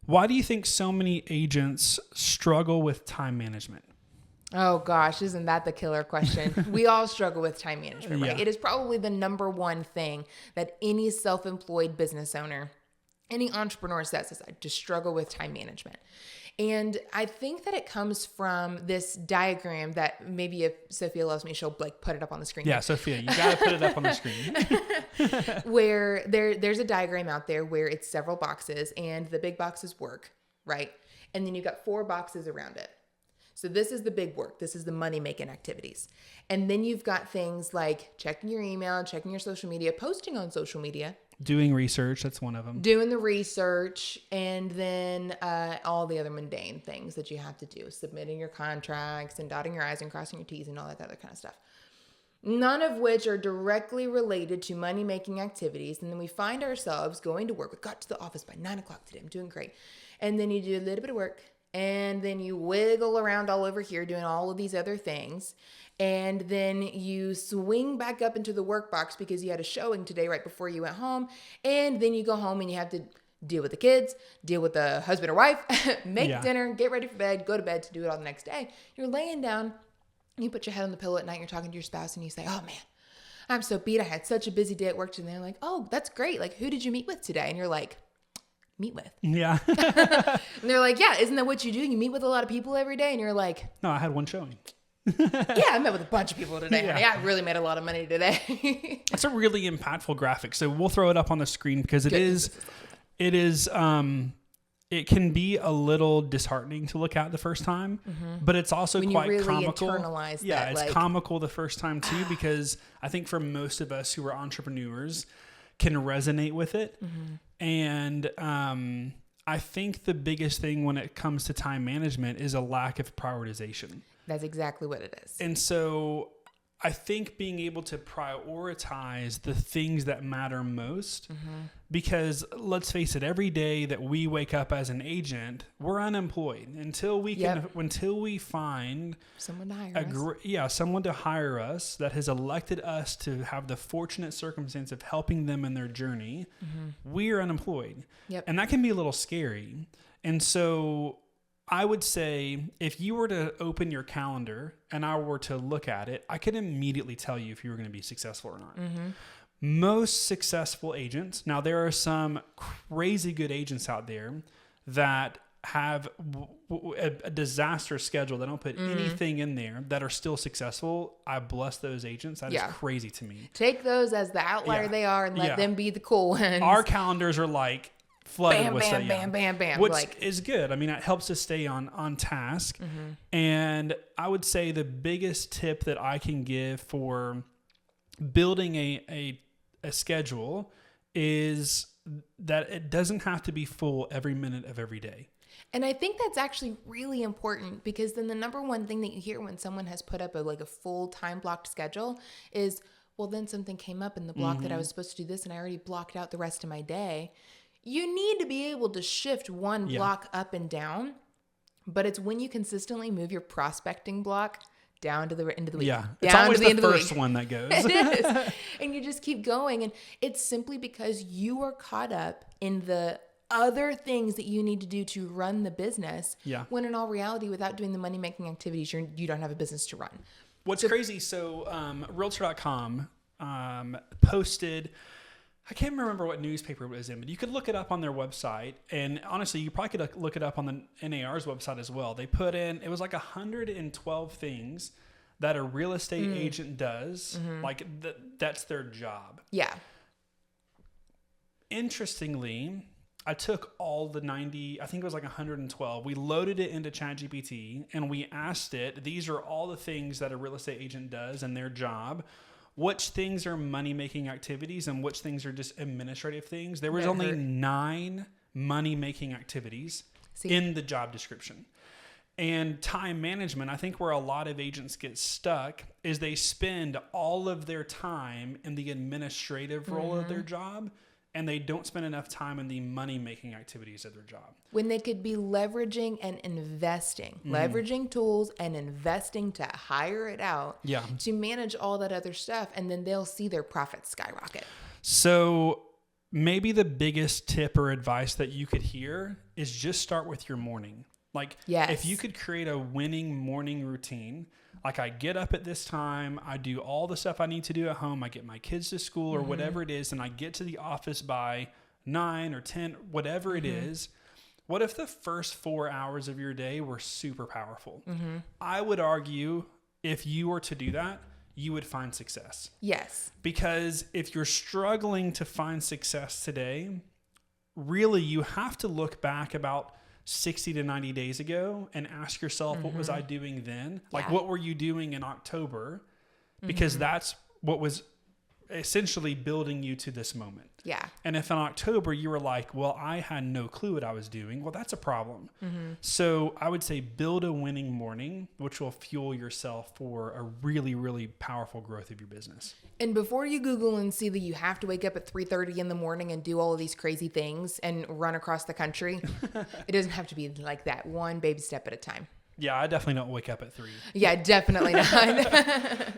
Why do you think so many agents struggle with time management? Oh gosh, isn't that the killer question? We all struggle with time management, right? Yeah. It is probably the number one thing that any self-employed business owner, any entrepreneur sets aside to struggle with time management. And I think that it comes from this diagram that maybe if Sophia loves me, she'll like put it up on the screen. Yeah, Sophia, you got to put it up on the screen. Where there's a diagram out there where it's several boxes and the big box is work, right? And then you've got 4 boxes around it. So this is the big work. This is the money-making activities. And then you've got things like checking your email, checking your social media, posting on social media. Doing research, that's one of them. Doing the research, and then all the other mundane things that you have to do. Submitting your contracts and dotting your I's and crossing your T's and all that other kind of stuff. None of which are directly related to money-making activities. And then we find ourselves going to work. We got to the office by 9 o'clock today. I'm doing great. And then you do a little bit of work. And then you wiggle around all over here doing all of these other things. And then you swing back up into the work box because you had a showing today right before you went home. And then you go home and you have to deal with the kids, deal with the husband or wife, make dinner, get ready for bed, go to bed to do it all the next day. You're laying down, you put your head on the pillow at night, you're talking to your spouse and you say, oh man, I'm so beat. I had such a busy day at work today. And they're like, oh, that's great. Like, who did you meet with today? And you're like, meet with. Yeah. And they're like, yeah, isn't that what you do? You meet with a lot of people every day? And you're like, No, I had one showing. yeah, I met with a bunch of people today. Yeah. Yeah, I really made a lot of money today. It's a really impactful graphic. So we'll throw it up on the screen because it can be a little disheartening to look at the first time, but it's also when quite you really comical. internalize Yeah, that, it's like, comical the first time too, because I think for most of us who are entrepreneurs can resonate with it. And I think the biggest thing when it comes to time management is a lack of prioritization. That's exactly what it is. And so I think being able to prioritize the things that matter most, because let's face it, every day that we wake up as an agent, we're unemployed until we can, until we find someone to hire us. Someone to hire us that has elected us to have the fortunate circumstance of helping them in their journey. We're unemployed. And that can be a little scary. And so I would say if you were to open your calendar and I were to look at it, I could immediately tell you if you were going to be successful or not. Most successful agents, now there are some crazy good agents out there that have a disaster schedule. They don't put anything in there that are still successful. I bless those agents. That is crazy to me. Take those as the outlier they are and let them be the cool ones. Our calendars are like flooded bam, with bam, stuff, bam, bam, bam. Which like, is good. I mean, it helps us stay on task. And I would say the biggest tip that I can give for building a schedule is that it doesn't have to be full every minute of every day. And I think that's actually really important, because then the number one thing that you hear when someone has put up a full time blocked schedule is, well, then something came up in the block that I was supposed to do this and I already blocked out the rest of my day. You need to be able to shift one block up and down, but it's when you consistently move your prospecting block down to the end of the week. Yeah, it's always the first one that goes. It is. And you just keep going. And it's simply because you are caught up in the other things that you need to do to run the business. When in all reality, without doing the money-making activities, you don't have a business to run. What's crazy, so Realtor.com posted, I can't remember what newspaper it was in, but you could look it up on their website. And honestly, you probably could look it up on the NAR's website as well. They put in, it was like 112 things that a real estate agent does. Like that's their job. Yeah. Interestingly, I took all the 90, I think it was like 112. We loaded it into ChatGPT and we asked it, these are all the things that a real estate agent does in their job. Which things are money-making activities and which things are just administrative things? There was only 9 money-making activities in the job description. And time management, I think where a lot of agents get stuck is they spend all of their time in the administrative role of their job, and they don't spend enough time in the money-making activities of their job. When they could be leveraging and investing, leveraging tools and investing to hire it out to manage all that other stuff, and then they'll see their profits skyrocket. So maybe the biggest tip or advice that you could hear is just start with your morning. Like, Yes. if you could create a winning morning routine, like I get up at this time, I do all the stuff I need to do at home, I get my kids to school or whatever it is, and I get to the office by 9 or 10, whatever it is. What if the first 4 hours of your day were super powerful? I would argue if you were to do that, you would find success. Yes. Because if you're struggling to find success today, really you have to look back about 60 to 90 days ago and ask yourself, what was I doing then? Like, what were you doing in October? Because that's what was essentially building you to this moment. Yeah. And if in October you were like, well, I had no clue what I was doing, well, that's a problem. So I would say build a winning morning, which will fuel yourself for a really, really powerful growth of your business. And before you Google and see that you have to wake up at 3:30 in the morning and do all of these crazy things and run across the country, it doesn't have to be like that. One baby step at a time. Yeah, I definitely don't wake up at 3. Yeah, definitely not.